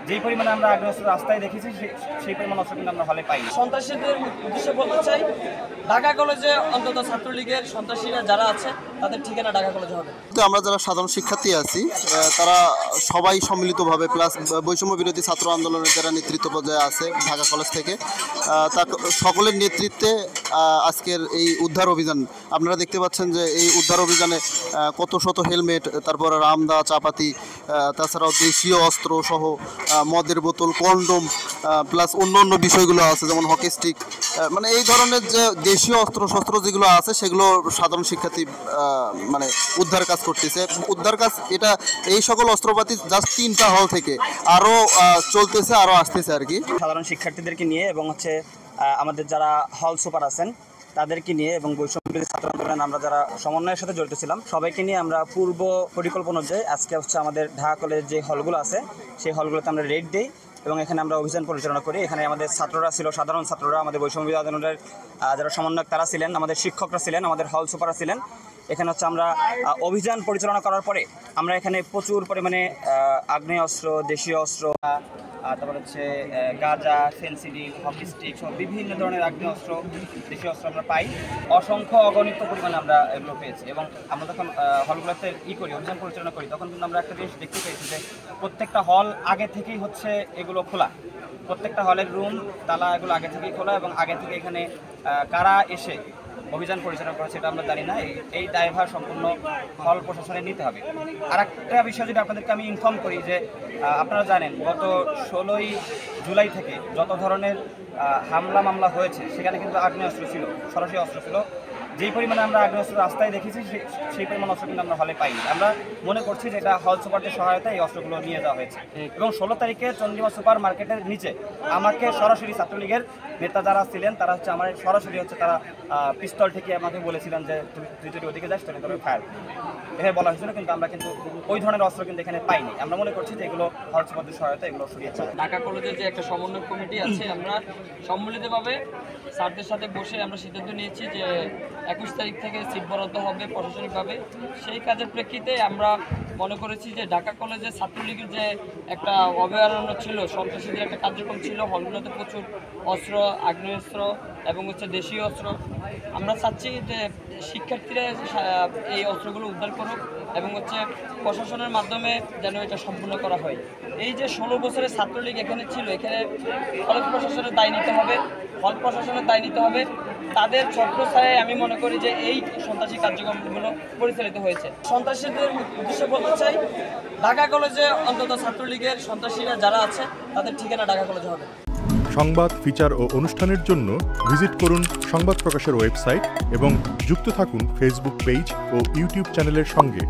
যেই পরিমাণে আমরা আগ্নেয়াস্ত্র রাস্তায় দেখেছি সেই পরিমাণ অস্ত্র কিন্তু আমরা হলে পাইনি। সন্ত্রাসীদের উদ্দেশ্যে বলতে চাই, ঢাকা কলেজে অন্তত ছাত্রলীগের সন্ত্রাসীরা যারা আছে তাদের ঠিকানা ঢাকা কলেজে হবে। আমরা যারা সাধারণ শিক্ষার্থী আছি তারা সবাই সম্মিলিতভাবে প্লাস বৈষম্য বিরোধী ছাত্র আন্দোলনের যারা নেতৃত্ব পর্যায়ে আছে ঢাকা কলেজ থেকে তা সকলের নেতৃত্বে আজকের এই উদ্ধার অভিযান আপনারা দেখতে পাচ্ছেন যে এই উদ্ধার অভিযানে কত শত হেলমেট, তারপর রামদা, চাপাতি, তাছাড়াও দেশীয় অস্ত্র সহ মদের বোতল, কন্ডোম প্লাস অন্য অন্য বিষয়গুলো আছে যেমন হকি স্টিক, মানে এই ধরনের যে দেশীয় অস্ত্র শস্ত্র যেগুলো আছে সেগুলো সাধারণ শিক্ষার্থী মানে উদ্ধার কাজ করতেছে। উদ্ধার কাজ এটা এই সকল অস্ত্রপাতি জাস্ট 3টা হল থেকে আরও চলতেছে, আরও আসতেছে আর কি। সাধারণ শিক্ষার্থীদেরকে নিয়ে এবং আমাদের যারা হল সুপার আছেন তাদেরকে নিয়ে এবং বৈষম্য বিরোধী ছাত্র আন্দোলন আমরা যারা সমন্বয়ের সাথে জড়িত ছিলাম সবাইকে নিয়ে আমরা পূর্ব পরিকল্পনা অনুযায়ী আজকে আমাদের ঢাকা কলেজের যে হলগুলো আছে সেই হলগুলোতে আমরা রেড দিই এবং এখানে আমরা অভিযান পরিচালনা করি। এখানে আমাদের ছাত্ররা ছিল, সাধারণ ছাত্ররা, আমাদের বৈষম্য বিরোধী আন্দোলনের যারা সমন্বয়ক তারা ছিলেন, আমাদের শিক্ষকরা ছিলেন, আমাদের হল সুপাররা ছিলেন। এখানে আমরা অভিযান পরিচালনা করার পরে আমরা এখানে প্রচুর পরিমাণে আগ্নেয়াস্ত্র, দেশীয় অস্ত্র, তারপর গাঁজা, ফেন্সিডিল, হকি স্টিক সহ বিভিন্ন ধরনের আগ্নেয়াস্ত্র, দেশীয় অস্ত্র আমরা পাই। অসংখ্য অগণিত পরিমাণে আমরা এগুলো পেয়েছি এবং আমরা যখন হলগুলোতে অভিযান পরিচালনা করি তখন কিন্তু আমরা একটা জিনিস দেখতে পেয়েছি যে প্রত্যেকটা হল আগে থেকেই এগুলো খোলা, প্রত্যেকটা হলের রুম তালা এগুলো আগে থেকেই খোলা এবং আগে থেকে এখানে কারা এসে অভিযান পরিচালনা করেছে এটা আমরা জানি না। এই দায়ভার সম্পূর্ণ হল প্রশাসনে নিতে হবে। আর একটা বিষয় যদি আপনাদেরকে আমি ইনফর্ম করি যে আপনারা জানেন গত 16ই জুলাই থেকে যত ধরনের হামলা মামলা হয়েছে সেখানে কিন্তু আগ্নেয়াস্ত্র ছিল, সরাসরি অস্ত্র ছিল। যেই পরিমাণে আমরা আগ্নেয়াস্ত্র রাস্তায় দেখেছি সেই পরিমাণ অস্ত্র কিন্তু আমরা হলে পাইনি। আমরা মনে করছি যে এটা হল সুপারদের সহায়তায় এই অস্ত্রগুলো নিয়ে যাওয়া হয়েছে এবং 16 তারিখে চন্দ্রিমা সুপার মার্কেটের নিচে আমাকে সরাসরি ছাত্রলীগের নেতা যারা ছিলেন তারা আমার সরাসরি তারা পিস্তল থেকে আমাকে বলেছিলেন যে তুই যদি ওদিকে যাস তাহলে তোর ফায়ার এভাবে বলা হয়েছিল, কিন্তু আমরা কিন্তু ওই ধরনের অস্ত্র কিন্তু এখানে পাইনি। আমরা মনে করছি যে এগুলো হল সুপারদের সহায়তায় এগুলো সরিয়েছে। ঢাকা কলেজের যে একটা সমন্বয় কমিটি আছে আমরা সম্মিলিতভাবে স্যারদের সাথে বসে আমরা সিদ্ধান্ত নিয়েছি যে 21 তারিখ থেকে সিট বরাদ্দ হবে প্রশাসনিকভাবে। সেই কাজের প্রেক্ষিতে আমরা মনে করেছি যে ঢাকা কলেজে ছাত্রলীগের যে একটা অভয়ারণ্য ছিল, সন্ত্রাসীদের একটা কার্যক্রম ছিল, হলগুলোতে প্রচুর অস্ত্র, আগ্নেয়াস্ত্র এবং দেশীয় অস্ত্র, আমরা চাচ্ছি যে শিক্ষার্থীরা এই অস্ত্রগুলো উদ্ধার করুক এবং প্রশাসনের মাধ্যমে যেন এটা সম্পূর্ণ করা হয়। এই যে 16 বছরের ছাত্রলীগ এখানে ছিল, এখানে কলেজ প্রশাসনের দায় নিতে হবে, হল প্রশাসনের দায় নিতে হবে। তাদের ছত্রছায়ায় আমি মনে করি যে এই সন্ত্রাসী কার্যক্রমগুলো পরিচালিত হয়েছে। সন্ত্রাসীদের উদ্দেশ্যে বলতে চাই, ঢাকা কলেজে অন্তত ছাত্রলীগের সন্ত্রাসীরা যারা আছে তাদের ঠিকানা ঢাকা কলেজে হবে। সংবাদ, ফিচার ও অনুষ্ঠানের জন্য ভিজিট করুন সংবাদ প্রকাশের ওয়েবসাইট এবং যুক্ত থাকুন ফেসবুক পেজ ও ইউটিউব চ্যানেলের সঙ্গে।